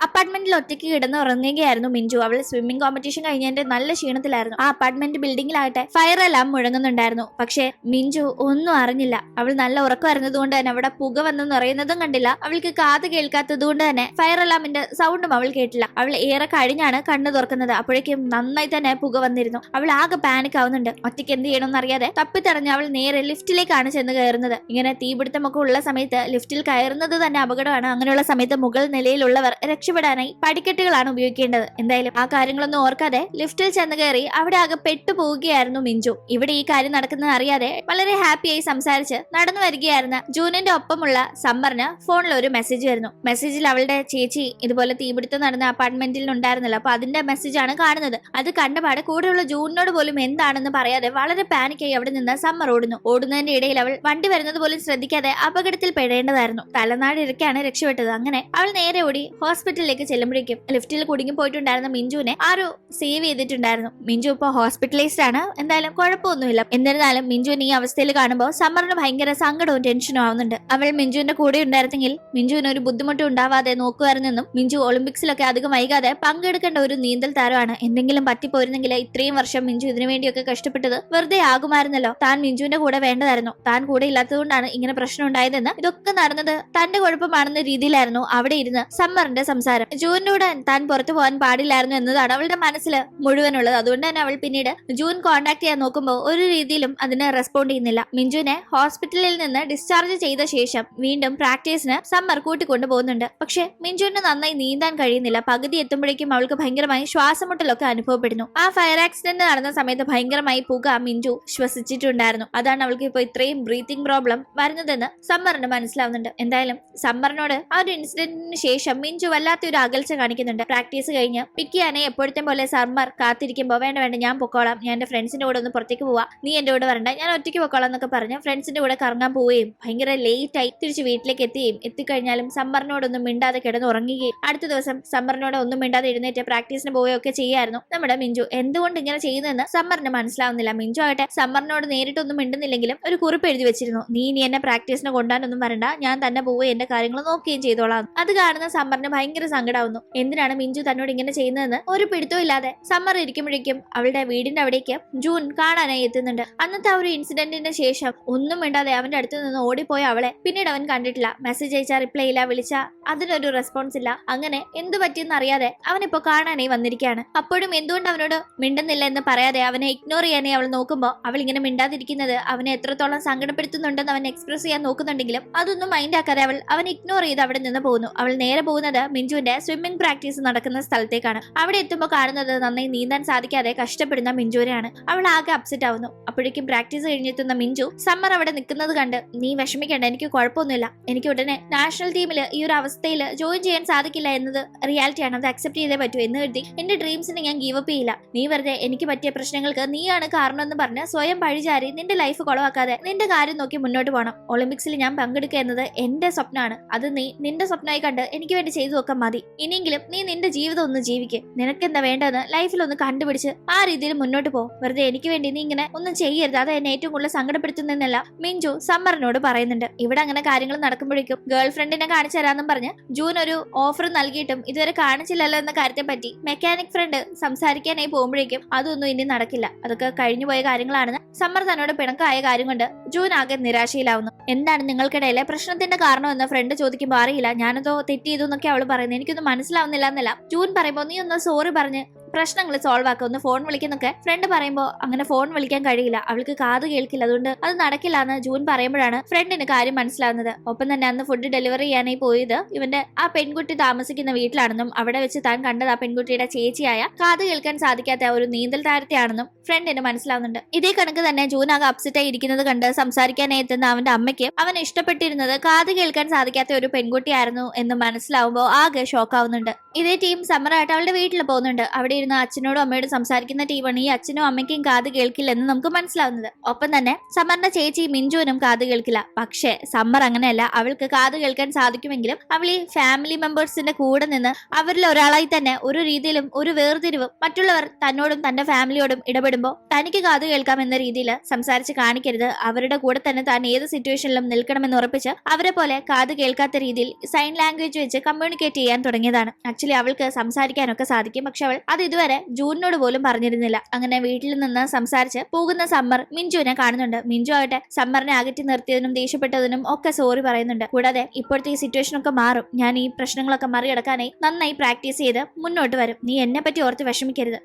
അപ്പാർട്ട്മെന്റിൽ ഒറ്റയ്ക്ക് കിടന്ന് ഉറങ്ങുകയായിരുന്നു മിഞ്ചു. അവൾ സ്വിമ്മിംഗ് കോമ്പറ്റീഷൻ കഴിഞ്ഞതിന്റെ നല്ല ക്ഷീണത്തിലായിരുന്നു. ആ അപ്പാർട്ട്മെന്റ് ബിൽഡിംഗിലാകട്ടെ ഫയർ എല്ലാം മുഴങ്ങുന്നുണ്ടായിരുന്നു. പക്ഷെ മിഞ്ചു ഒന്നും അറിഞ്ഞില്ല. അവൾ നല്ല ഉറക്കമായിരുന്നത് കൊണ്ട് തന്നെ അവിടെ പുക വന്നു നിറയുന്നതും കണ്ടില്ല. അവൾക്ക് കാത് കേൾക്കാത്തത് കൊണ്ട് തന്നെ ഫയർ അലാമിന്റെ സൗണ്ടും അവൾ കേട്ടില്ല. അവൾ ഏറെ കഴിഞ്ഞാണ് കണ്ണു തുറക്കുന്നത്. അപ്പോഴേക്കും നന്നായി തന്നെ പുക വന്നിരുന്നു. അവൾ ആകെ പാനിക് ആവുന്നുണ്ട്. ഒറ്റയ്ക്ക് എന്ത് ചെയ്യണമെന്ന് അറിയാതെ തപ്പിത്തടഞ്ഞ് അവൾ നേരെ ലിഫ്റ്റിലേക്കാണ് ചെന്ന് കയറുന്നത്. ഇങ്ങനെ തീപിടുത്തമൊക്കെ ഉള്ള സമയത്ത് ലിഫ്റ്റിൽ കയറുന്നത് തന്നെ അപകടമാണ്. അങ്ങനെയുള്ള സമയത്ത് മുകൾ നിലയിലുള്ളവർ രക്ഷപ്പെടാനായി പടിക്കെട്ടുകളാണ് ഉപയോഗിക്കേണ്ടത്. എന്തായാലും ആ കാര്യങ്ങളൊന്നും ഓർക്കാതെ ലിഫ്റ്റിൽ ചെന്ന് കയറി അവിടെ ആകെ പെട്ടുപോവുകയായിരുന്നു മിഞ്ചു. ഇവിടെ ഈ കാര്യം നടക്കുന്നത് അറിയാതെ വളരെ ഹാപ്പിയായി സംസാരിച്ച് നടന്നു വരികയായിരുന്ന ജൂനിന്റെ ഒപ്പമുള്ള സമ്മറിന് ഫോണിൽ ഒരു മെസ്സേജ് വരുന്നു. മെസ്സേജിൽ അവളുടെ ചേച്ചി ഇതുപോലെ തീപിടുത്തം നടന്ന അപ്പാർട്ട്മെന്റിൽ ഉണ്ടായിരുന്നല്ലോ, അപ്പൊ അതിന്റെ മെസ്സേജ് ആണ് കാണുന്നത്. അത് കണ്ടപാട് കൂടെയുള്ള ജൂനിനോട് പോലും എന്താണെന്ന് പറയാതെ വളരെ പാനിക്കായി അവിടെ നിന്ന് സമ്മർ ഓടുന്നതിന്റെ ഇടയിൽ അവൾ വണ്ടി വരുന്നത് പോലും ശ്രദ്ധിക്കാതെ അപകടത്തിൽ പെടേണ്ടതായിരുന്നു. തലനാട് ഇരക്കാണ് രക്ഷപ്പെട്ടത്. അങ്ങനെ അവൾ നേരെ ഓടി ഹോസ്പിറ്റലിലേക്ക് ചെല്ലുമ്പോഴേക്കും ലിഫ്റ്റിൽ കുടുങ്ങി പോയിട്ടുണ്ടായിരുന്ന മിഞ്ചുവിനെ ആരോ സേവ് ചെയ്തിട്ടുണ്ടായിരുന്നു. മിഞ്ചു ഇപ്പൊ ഹോസ്പിറ്റലൈസ്ഡ് ആണ്. എന്തായാലും കുഴപ്പമൊന്നുമില്ല. എന്നിരുന്നാലും മിഞ്ചുവിന് ഈ അവസ്ഥയിൽ കാണുമ്പോൾ സമ്മറിന് ഭയങ്കര സങ്കടവും ടെൻഷനും ആവുന്നുണ്ട്. അവൾ മിഞ്ചുവിന്റെ കൂടെ ഉണ്ടായിരുന്നെങ്കിൽ മിഞ്ചുവിന് ഒരു ബുദ്ധിമുട്ടും ഉണ്ടാവാതെ നോക്കുമായിരുന്നെന്നും മിഞ്ചു ഒളിമ്പിക്സിലൊക്കെ അധികം വൈകാതെ പങ്കെടുക്കേണ്ട ഒരു നീന്തൽ താരമാണ്. എന്തെങ്കിലും പറ്റിപ്പോയിരുന്നെങ്കിൽ ഇത്രയും വർഷം മിഞ്ചു ഇതിനു വേണ്ടിയൊക്കെ കഷ്ടപ്പെട്ടത് വെറുതെ ആകുമായിരുന്നല്ലോ. താൻ മിഞ്ചുവിന്റെ കൂടെ വേണ്ടതായിരുന്നു. താൻ കൂടെ ഇല്ലാത്തതുകൊണ്ടാണ് ഇങ്ങനെ പ്രശ്നം ഉണ്ടായതെന്ന്, ഇതൊക്കെ നടന്നത് തന്റെ കുഴപ്പമാണെന്ന രീതിയിലായിരുന്നു അവിടെ ഇരുന്ന് സമ്മറിന്റെ സംസാരം. ജൂനിന്റെ കൂടെ താൻ പുറത്തു പോകാൻ പാടില്ലായിരുന്നു എന്നതാണ് അവളുടെ മനസ്സിൽ മുഴുവനുള്ളത്. അതുകൊണ്ട് തന്നെ അവൾ പിന്നീട് ജൂൻ കോണ്ടാക്ട് ചെയ്യാൻ നോക്കുമ്പോൾ ഒരു രീതിയിലും അതിന് റെസ്പോണ്ട് ചെയ്യുന്നില്ല. മിഞ്ചുവിനെ ഹോസ്പിറ്റലിൽ നിന്ന് ഡിസ്ചാർജ് ചെയ്ത ശേഷം വീണ്ടും പ്രാക്ടീസിന് സമ്മർ കൂട്ടിക്കൊണ്ടു പോകുന്നുണ്ട്. പക്ഷെ മിഞ്ചുവിന് നന്നായി നീന്താൻ കഴിയുന്നില്ല. പകുതി എത്തുമ്പോഴേക്കും അവൾക്ക് ഭയങ്കരമായി ശ്വാസമുട്ടലൊക്കെ അനുഭവപ്പെടുന്നു. ആ ഫയർ ആക്സിഡന്റ് നടന്ന സമയത്ത് ഭയങ്കരമായി പുക മിഞ്ചു ശ്വസിച്ചിട്ടുണ്ടായിരുന്നു. അതാണ് അവൾക്ക് ഇപ്പോൾ ഇത്രയും ബ്രീത്തിങ് പ്രോബ്ലം വരുന്നതെന്ന് സമ്മറിന് മനസ്സിലാവുന്നുണ്ട്. എന്തായാലും സമ്മറിനോട് ആ ഒരു ഇൻസിഡന്റിന് ശേഷം മിഞ്ചു വല്ലാത്തൊരു അകൽച്ച കാണിക്കുന്നുണ്ട്. പ്രാക്ടീസ് കഴിഞ്ഞ് പിക്ക് ചെയ്യാനേ എപ്പോഴത്തെ പോലെ സമ്മർ കാത്തിരിക്കുമ്പോൾ വേണ്ട ഞാൻ പൊക്കോളാം, ഞാൻ എന്റെ ഫ്രണ്ട്സിന്റെ കൂടെ ഒന്ന് പുറത്തേക്ക് പോവാ, നീ എന്റെ കൂടെ വരണ്ട, ഞാൻ ഒറ്റയ്ക്ക് പൊക്കോളാം എന്നൊക്കെ പറഞ്ഞ് ഫ്രണ്ട്സിന്റെ കൂടെ കറങ്ങാൻ പോവുകയും ഭയങ്കര ലേറ്റ് ആയി തിരിച്ച് വീട്ടിലേക്ക് എത്തിക്കഴിഞ്ഞാലും സമ്മറിനോടൊന്നും മിണ്ടാതെ കിടന്നുറങ്ങുകയും അടുത്ത ദിവസം സമ്മറിനോട് ഒന്നും മിണ്ടാതെ എഴുന്നേറ്റ് പ്രാക്ടീസിന് പോവുകയൊക്കെ ചെയ്യായിരുന്നു നമ്മുടെ മിഞ്ചു. എന്തുകൊണ്ട് ഇങ്ങനെ ചെയ്യുന്നതെന്ന് സമ്മറിന് മനസ്സിലാവുന്നില്ല. മിഞ്ചു ആകട്ടെ സമ്മറിനോട് നേരിട്ടൊന്നും മിണ്ടുന്നില്ലെങ്കിലും ഒരു കുറിപ്പ് എഴുതി വെച്ചിരുന്നു, നീ ഇനി എന്നെ പ്രാക്ടീസിന് കൊണ്ടാനൊന്നും വരണ്ട, ഞാൻ തന്നെ പോവുകയും എന്റെ കാര്യങ്ങൾ നോക്കുകയും ചെയ്തോളാം. അത് കാണുന്ന സമ്മറിന് ഭയങ്കര സങ്കടാവുന്നു. എന്തിനാണ് മിഞ്ചു തന്നോട് ഇങ്ങനെ ചെയ്യുന്നതെന്ന് ഒരു പിടുത്തവും ഇല്ലാതെ സമ്മർ ഇരിക്കുമ്പോഴേക്കും അവളുടെ വീടിന്റെ അവിടേക്ക് ജൂൻ കാണാനായി എത്തുന്നുണ്ട്. അന്നത്തെ ആ ഒരു ഇൻസിഡന്റിന് ശേഷം ഒന്നും മിണ്ടാതെ അവന്റെ അടുത്ത് നിന്ന് ഓടിപ്പോയ അവളെ പിന്നീട് അവൻ കണ്ടിട്ടില്ല. മെസ്സേജ് അയച്ചാൽ റിപ്ലൈ ഇല്ല, വിളിച്ച അതിനൊരു റെസ്പോൺസ് ഇല്ല. അങ്ങനെ എന്ത് പറ്റിയെന്ന് അറിയാതെ അവനിപ്പോ കാണാനായി വന്നിരിക്കുകയാണ്. അപ്പോഴും എന്തുകൊണ്ട് അവനോട് മിണ്ടുന്നില്ല എന്ന് പറയാതെ അവനെ ഇഗ്നോർ ചെയ്യാനായി അവൾ നോക്കുമ്പോൾ അവൾ ഇങ്ങനെ മിണ്ടാതിരിക്കുന്നത് അവനെ എത്രത്തോളം സങ്കടപ്പെടുത്തുന്നുണ്ടെന്ന് അവൻ എക്സ്പ്രസ് ചെയ്യാൻ നോക്കുന്നുണ്ടെങ്കിലും അതൊന്നും മൈൻഡ് ആക്കാതെ അവൻ ഇഗ്നോർ ചെയ്ത് അവിടെ നിന്ന് പോകുന്നു. അവൾ നേരെ പോകുന്നത് മിഞ്ചുവിന്റെ സ്വിമ്മിംഗ് പ്രാക്ടീസ് നടക്കുന്ന സ്ഥലത്തേക്കാണ്. അവിടെ എത്തുമ്പോൾ കാണുന്നത് നന്നായി നീന്താൻ സാധിക്കാതെ കഷ്ടപ്പെടുന്ന മിഞ്ചുവിനെയാണ്. അവൾ ആകെ അപ്സെറ്റ് ആവുന്നു. അപ്പോഴേക്കും പ്രാക്ടീസ് കഴിഞ്ഞെത്തുന്ന മിഞ്ചു സമ്മർ അവിടെ നിൽക്കുന്നത് കണ്ട്, നീ വിഷമിക്കേണ്ട, എനിക്ക് കുഴപ്പമൊന്നുമില്ല, എനിക്ക് ഉടനെ നാഷണൽ ടീമിൽ ഈ ഒരു അവസ്ഥയിൽ ജോയിൻ ചെയ്യാൻ സാധിക്കില്ല എന്നത് റിയാലിറ്റിയാണ്, അത് അക്സെപ്റ്റ് ചെയ്തേ പറ്റൂ എന്ന് കരുതി എന്റെ ഡ്രീംസിന് ഞാൻ ഗീവ് അപ്പ് ചെയ്യില്ല. നീ വെറുതെ എനിക്ക് പറ്റിയ പ്രശ്നങ്ങൾക്ക് നീയാണ് കാരണം എന്ന് പറഞ്ഞ് സ്വയം പഴിചാരി നിന്റെ ലൈഫ് കുളവാക്കാതെ നിന്റെ കാര്യം നോക്കി മുന്നോട്ട് പോകണം. ഒളിമ്പിക്സിൽ ഞാൻ പങ്കെടുക്കുക എന്നത് എന്റെ സ്വപ്നമാണ്. അത് നീ നിന്റെ സ്വപ്നമായി കണ്ട് എനിക്ക് വേണ്ടി ചെയ്തു നോക്കാൻ മതി. ഇനിയെങ്കിലും നീ നിന്റെ ജീവിതം ഒന്ന് ജീവിക്ക്. നിനക്ക് എന്താ വേണ്ടതെന്ന് ലൈഫിൽ ഒന്ന് കണ്ടുപിടിച്ച് ആ രീതിയിൽ മുന്നോട്ട് പോ. വെറുതെ എനിക്ക് വേണ്ടി നീ ഇങ്ങനെ ഒന്നും ചെയ്യരുത്, അത് എന്നെ ഏറ്റവും കൂടുതൽ സങ്കടപ്പെടുത്തുന്നല്ല മിഞ്ചു സമ്മറിനോട് പറയുന്നുണ്ട്. ഇവിടെ അങ്ങനെ കാര്യങ്ങൾ നടക്കുമ്പോഴേക്കും ഗേൾ ഫ്രണ്ടിനെ കാണിച്ചു തരാമെന്നും പറഞ്ഞ് ജൂൻ ഒരു ഓഫർ നൽകിയിട്ടും ഇതുവരെ കാണിച്ചില്ലല്ലോ എന്ന കാര്യത്തെ പറ്റി മെക്കാനിക് ഫ്രണ്ട് സംസാരിക്കാനായി പോകുമ്പോഴേക്കും അതൊന്നും ഇനി നടക്കില്ല, അതൊക്കെ കഴിഞ്ഞുപോയ കാര്യങ്ങളാണെന്ന് സമ്മർ തന്നോട് പിണക്കായ കാര്യം കൊണ്ട് ജൂൻ ആകെ നിരാശയിലാവുന്നു. എന്താണ് നിങ്ങൾക്കിടയിലെ പ്രശ്നത്തിന്റെ കാരണമെന്ന് ഫ്രണ്ട് ചോദിക്കുമ്പോൾ അറിയില്ല, ഞാനതോ തെറ്റ് ചെയ്തു എന്നൊക്കെ അവള് പറയുന്നത്. എനിക്കൊന്നും മനസ്സിലാവുന്നില്ല എന്നല്ല ജൂൻ പറയുമ്പോൾ നീ ഒന്ന് സോറി പറഞ്ഞ് പ്രശ്നങ്ങൾ സോൾവ് ആക്കുക, ഒന്ന് ഫോൺ വിളിക്കുന്നൊക്കെ ഫ്രണ്ട് പറയുമ്പോൾ അങ്ങനെ ഫോൺ വിളിക്കാൻ കഴിയില്ല, അവൾക്ക് കാത് കേൾക്കില്ല, അതുകൊണ്ട് അത് നടക്കില്ല എന്ന് ജൂൻ പറയുമ്പോഴാണ് ഫ്രണ്ടിന് കാര്യം മനസ്സിലാവുന്നത്. ഒപ്പം തന്നെ അന്ന് ഫുഡ് ഡെലിവറി ചെയ്യാനായി പോയത് ഇവന്റെ ആ പെൺകുട്ടി താമസിക്കുന്ന വീട്ടിലാണെന്നും അവിടെ വെച്ച് താൻ കണ്ടത് ആ പെൺകുട്ടിയുടെ ചേച്ചിയായ കാത് കേൾക്കാൻ സാധിക്കാത്ത ഒരു നീന്തൽ താരത്തെയാണെന്നും ഫ്രണ്ടിന് മനസ്സിലാവുന്നുണ്ട്. ഇതേ കണക്ക് തന്നെ ജൂൻ ആകെ അപ്സെറ്റ് ആയി ഇരിക്കുന്നത് കണ്ട് സംസാരിക്കാനായി എത്തുന്ന അവന്റെ അമ്മയ്ക്ക് അവൻ ഇഷ്ടപ്പെട്ടിരുന്നത് കാത് കേൾക്കാൻ സാധിക്കാത്ത ഒരു പെൺകുട്ടിയായിരുന്നു എന്ന് മനസ്സിലാവുമ്പോൾ ആകെ ഷോക്കാവുന്നുണ്ട്. ഇതേ ടീം സമ്മറായിട്ട് അവളുടെ വീട്ടിൽ പോകുന്നുണ്ട്. അവിടെ ഇരുന്ന് അച്ഛനോടും അമ്മയോടും സംസാരിക്കുന്ന ടീമാണ് ഈ അച്ഛനും അമ്മയ്ക്കും കാത് കേൾക്കില്ലെന്ന് നമുക്ക് മനസ്സിലാവുന്നത്. ഒപ്പം തന്നെ സമ്മറിന്റെ ചേച്ചി മിഞ്ചുവിനും കാത് കേൾക്കില്ല. പക്ഷേ സമ്മർ അങ്ങനെയല്ല, അവൾക്ക് കാത് കേൾക്കാൻ സാധിക്കുമെങ്കിലും അവൾ ഈ ഫാമിലി മെമ്പേഴ്സിന്റെ കൂടെ നിന്ന് അവരിൽ ഒരാളായി തന്നെ ഒരു രീതിയിലും ഒരു വേർതിരിവും മറ്റുള്ളവർ തന്നോടും തന്റെ ഫാമിലിയോടും ഇടപെടുമ്പോൾ തനിക്ക് കാത് കേൾക്കാം എന്ന രീതിയിൽ സംസാരിച്ച് കാണിക്കരുത്, അവരുടെ കൂടെ തന്നെ താൻ ഏത് സിറ്റുവേഷനിലും നിൽക്കണമെന്ന് ഉറപ്പിച്ച് അവരെ പോലെ കാത് കേൾക്കാത്ത രീതിയിൽ സൈൻ ലാംഗ്വേജ് വെച്ച് കമ്മ്യൂണിക്കേറ്റ് ചെയ്യാൻ തുടങ്ങിയതാണ്. ആക്ച്വലി അവൾക്ക് സംസാരിക്കാനൊക്കെ സാധിക്കും, പക്ഷെ അവൾ അത് ഇതുവരെ ജൂനിനോട് പോലും പറഞ്ഞിരുന്നില്ല. അങ്ങനെ വീട്ടിൽ നിന്ന് സംസാരിച്ച് പോകുന്ന സമ്മർ മിഞ്ചുവിനെ കാണുന്നുണ്ട്. മിഞ്ചു ആകട്ടെ സമ്മറിനെ അകറ്റി നിർത്തിയതിനും ദേഷ്യപ്പെട്ടതിനും ഒക്കെ സോറി പറയുന്നുണ്ട്. കൂടാതെ ഇപ്പോഴത്തെ ഈ സിറ്റുവേഷൻ ഒക്കെ മാറും, ഞാൻ ഈ പ്രശ്നങ്ങളൊക്കെ മറികടക്കാനായി നന്നായി പ്രാക്ടീസ് ചെയ്ത് മുന്നോട്ട് വരും, നീ എന്നെ പറ്റി ഓർത്ത് വിഷമിക്കരുത്,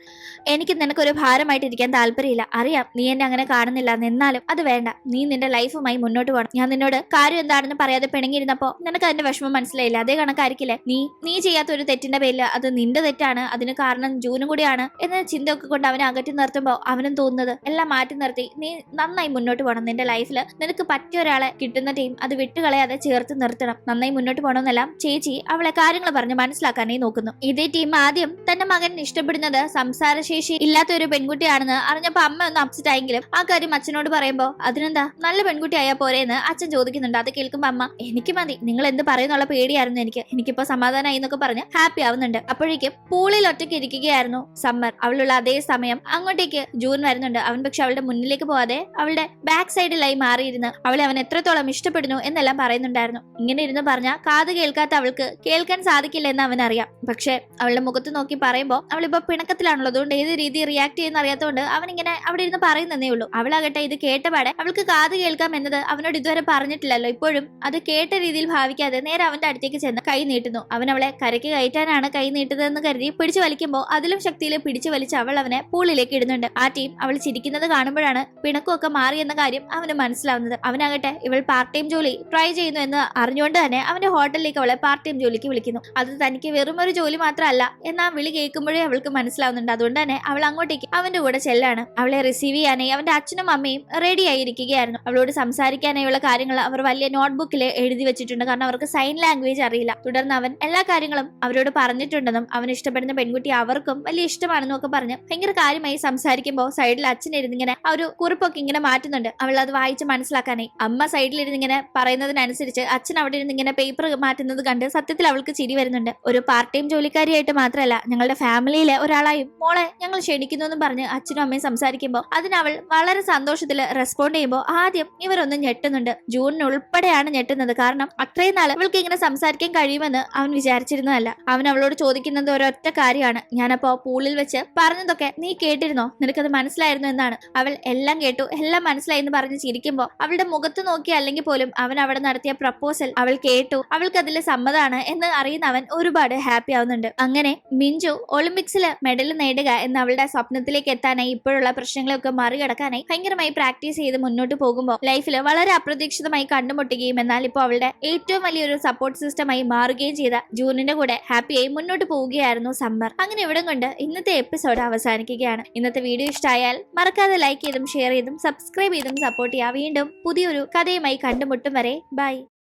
എനിക്ക് നിനക്കൊരു ഭാരമായിട്ട് ഇരിക്കാൻ താല്പര്യമില്ല, അറിയാം നീ എന്നെ അങ്ങനെ കാണുന്നില്ല, എന്നാലും അത് വേണ്ട, നീ നിന്റെ ലൈഫുമായി മുന്നോട്ട് പോകണം. ഞാൻ നിന്നോട് കാര്യം എന്താണെന്ന് പറയാതെ പിണങ്ങിയിരുന്നപ്പോ നിനക്ക് അതിന്റെ വിഷമം മനസ്സിലായില്ല, അതേ കണക്കായിരിക്കില്ലേ നീ ചെയ്യാത്ത ഒരു തെറ്റിന്റെ പേരിൽ അത് നിന്റെ തെറ്റാണ്, അതിന് കാരണം ജൂനും കൂടിയാണ് എന്ന ചിന്തയൊക്കെ കൊണ്ട് അവനെ അകറ്റി നിർത്തുമ്പോൾ അവനും തോന്നുന്നത് എല്ലാം മാറ്റി നിർത്തി നീ നന്നായി മുന്നോട്ട് പോകണം, നിന്റെ ലൈഫിൽ നിനക്ക് പറ്റിയ ഒരാളെ കിട്ടുന്ന ടീം അത് വിട്ടുകളയാതെ ചേർത്ത് നിർത്തണം, നന്നായി മുന്നോട്ട് പോകണമെന്നെല്ലാം ചേച്ചി അവളെ കാര്യങ്ങൾ പറഞ്ഞ് മനസ്സിലാക്കാനായി നോക്കുന്നു. ഇതേ ടീം ആദ്യം തന്റെ മകൻ ഇഷ്ടപ്പെടുന്നത് സംസാരശേഷി ഇല്ലാത്ത ഒരു പെൺകുട്ടിയാണെന്ന് അറിഞ്ഞപ്പോ അമ്മ ഒന്ന് അപ്സെറ്റ് ആയെങ്കിലും ആ കാര്യം അച്ഛനോട് പറയുമ്പോൾ അതിനെന്താ നല്ല പെൺകുട്ടി ആയാൽ പോരെയെന്ന് അച്ഛൻ ചോദിക്കുന്നുണ്ട്. അത് കേൾക്കുമ്പോ അമ്മ എനിക്ക് മതി, നിങ്ങൾ എന്ത് പറയുന്നുള്ള പേടിയായിരുന്നു എനിക്കിപ്പോ സമാധാനമായി എന്നൊക്കെ പറഞ്ഞ് ഹാപ്പി ആവുന്നുണ്ട്. അപ്പോഴേക്കും പൂളിൽ ഒറ്റയ്ക്ക് ഇരിക്കുകയായിരുന്നു സമ്മർ. അവളുള്ള അതേ സമയം അങ്ങോട്ടേക്ക് ജൂൻ വരുന്നുണ്ട്. അവൻ പക്ഷെ അവളുടെ മുന്നിലേക്ക് പോവാതെ അവളുടെ ബാക്ക് സൈഡിലായി മാറിയിരുന്ന് അവളെ അവൻ എത്രത്തോളം ഇഷ്ടപ്പെടുന്നു എന്നെല്ലാം പറയുന്നുണ്ടായിരുന്നു. ഇങ്ങനെ ഇരുന്ന് പറഞ്ഞ കാത് കേൾക്കാത്ത അവൾക്ക് കേൾക്കാൻ സാധിക്കില്ല എന്ന് അവൻ അറിയാം. പക്ഷെ അവളുടെ മുഖത്ത് നോക്കി പറയുമ്പോൾ അവളിപ്പോ പിണക്കത്തിലാണല്ലോ, അതുകൊണ്ട് ഏത് രീതി റിയാക്ട് ചെയ്യുന്ന അറിയാത്തതുകൊണ്ട് അവൻ ഇങ്ങനെ അവിടെ ഇരുന്ന് പറയുന്നതേ ഉള്ളൂ. അവളാകട്ടെ ഇത് കേട്ടപാടെ അവൾക്ക് കാത് കേൾക്കാം എന്നത് അവനോട് ഇതുവരെ പറഞ്ഞിട്ടില്ലല്ലോ, ഇപ്പോഴും അത് കേട്ട രീതിയിൽ ഭാവിക്കാതെ നേരെ അവന്റെ അടുത്തേക്ക് ചെന്ന് കൈ നീട്ടുന്നു. അവൻ അവളെ കരയ്ക്ക് കയറ്റാനാണ് കൈ നീട്ടുന്നതെന്ന് കരുതി പിടിച്ചു വലിക്കുമ്പോൾ അതിലും ശക്തിയിൽ പിടിച്ചു വലിച്ച് അവൾ അവനെ പൂളിലേക്ക് ഇടുന്നുണ്ട്. ആ ടീം അവൾ ചിരിക്കുന്നത് കാണുമ്പോഴാണ് പിണക്കമൊക്കെ മാറിയെന്ന കാര്യം അവന് മനസ്സിലാവുന്നത്. അവനാകട്ടെ ഇവൾ പാർട്ട് ടൈം ജോലി ട്രൈ ചെയ്യുന്നു എന്ന് അറിഞ്ഞുകൊണ്ട് തന്നെ അവന്റെ ഹോട്ടലിലേക്ക് അവളെ പാർട്ട് ടൈം ജോലിക്ക് വിളിക്കുന്നു. അത് തനിക്ക് വെറും ഒരു ജോലി മാത്രമല്ല എന്നാ വിളി കേൾക്കുമ്പോഴേ അവൾക്ക് മനസ്സിലാവുന്നുണ്ട്. അതുകൊണ്ട് തന്നെ അവൾ അങ്ങോട്ടേക്ക് അവന്റെ കൂടെ ചെല്ലാണ്. അവളെ റിസീവ് ചെയ്യാനായി അവന്റെ അച്ഛനും അമ്മയും റെഡി ആയിരിക്കുകയായിരുന്നു. അവളോട് സംസാരിക്കാനായുള്ള കാര്യങ്ങൾ അവർ വലിയ നോട്ട്ബുക്കിൽ എഴുതി വെച്ചിട്ടുണ്ട്, കാരണം അവർക്ക് സൈൻ ലാംഗ്വേജ് അറിയില്ല. തുടർന്ന് അവൻ എല്ലാ കാര്യങ്ങളും അവരോട് പറഞ്ഞിട്ടുണ്ടെന്നും അവൻ ഇഷ്ടപ്പെടുന്ന പെൺകുട്ടി അവർക്കും വലിയ ഇഷ്ടമാണെന്നും ഒക്കെ പറഞ്ഞ് ഭയങ്കര കാര്യമായി സംസാരിക്കുമ്പോൾ സൈഡിൽ അച്ഛനിരുന്ന് ഇങ്ങനെ ആ ഒരു കുറിപ്പൊക്കെ ഇങ്ങനെ മാറ്റുന്നുണ്ട്. അവൾ അത് വായിച്ച് മനസ്സിലാക്കാനായി. അമ്മ സൈഡിലിരുന്ന് ഇങ്ങനെ പറയുന്നതിനനുസരിച്ച് അച്ഛൻ അവിടെ ഇരുന്ന് ഇങ്ങനെ പേപ്പർ മാറ്റുന്നത് കണ്ട് സത്യത്തിൽ അവൾക്ക് ചിരി വരുന്നുണ്ട്. ഒരു പാർട്ട് ടൈം ജോലിക്കാരിയായിട്ട് മാത്രമല്ല, ഞങ്ങളുടെ ഫാമിലിയിലെ ഒരാളായും മോളെ ഞങ്ങൾ ക്ഷണിക്കുന്നു എന്നും പറഞ്ഞ് അച്ഛനും അമ്മയും സംസാരിക്കുമ്പോൾ അതിനവൾ വളരെ സന്തോഷത്തിൽ റെസ്പോണ്ട് ചെയ്യുമ്പോൾ ആദ്യം ഇവരൊന്നും ഞെട്ടുന്നുണ്ട്. ജൂണിന് ഉൾപ്പെടെയാണ് ഞെട്ടുന്നത്. കാരണം അത്രയും നാൾ അവൾക്ക് ഇങ്ങനെ സംസാരിക്കാൻ കഴിയുമെന്ന് അവൻ വിചാരിച്ചിരുന്നതല്ല. അവൻ അവളോട് ചോദിക്കുന്നത് ഒരൊറ്റ കാര്യമാണ്, ഞാനപ്പോ പൂളിൽ വെച്ച് പറഞ്ഞതൊക്കെ നീ കേട്ടിരുന്നോ, നിനക്കത് മനസ്സിലായിരുന്നു എന്നാണ്. അവൾ എല്ലാം കേട്ടു, എല്ലാം മനസ്സിലായി എന്ന് പറഞ്ഞ് ചിരിക്കുമ്പോൾ അവളുടെ മുഖത്ത് നോക്കി അല്ലെങ്കിൽ പോലും അവൻ അവിടെ നടത്തിയ പ്രപ്പോസൽ അവൾ കേട്ടു, അവൾക്ക് അതിൽ സമ്മതമാണ് എന്ന് അറിയുന്ന അവൻ ഒരുപാട് ഹാപ്പി ആവുന്നുണ്ട്. അങ്ങനെ മിഞ്ചു ഒളിമ്പിക്സിൽ മെഡൽ നേടുക എന്ന അവളുടെ സ്വപ്നത്തിലേക്ക് എത്താനായി ഇപ്പോഴുള്ള പ്രശ്നങ്ങളൊക്കെ മറികടക്കാനായി ഭയങ്കരമായി പ്രാക്ടീസ് ചെയ്ത് മുന്നോട്ട് പോകുമ്പോൾ ലൈഫിൽ വളരെ അപ്രതീക്ഷിതമായി കണ്ടുമുട്ടുകയും എന്നാൽ ഇപ്പോൾ അവളുടെ ഏറ്റവും വലിയൊരു സപ്പോർട്ട് സിസ്റ്റമായി മാറുകയും ചെയ്ത ജൂണിന്റെ കൂടെ ഹാപ്പിയായി മുന്നോട്ട് പോവുകയായിരുന്നു സമ്മർ. അങ്ങനെ ഇവിടം കൊണ്ട് ഇന്നത്തെ എപ്പിസോഡ് അവസാനിക്കുകയാണ്. ഇന്നത്തെ വീഡിയോ ഇഷ്ടമായാൽ മറക്കാതെ ലൈക്ക് ചെയ്തും ഷെയർ ചെയ്തും സബ്സ്ക്രൈബ് ചെയ്തും സപ്പോർട്ട് ചെയ്യുക. വീണ്ടും പുതിയൊരു കഥയുമായി കണ്ടുമുട്ടും വരെ ബൈ.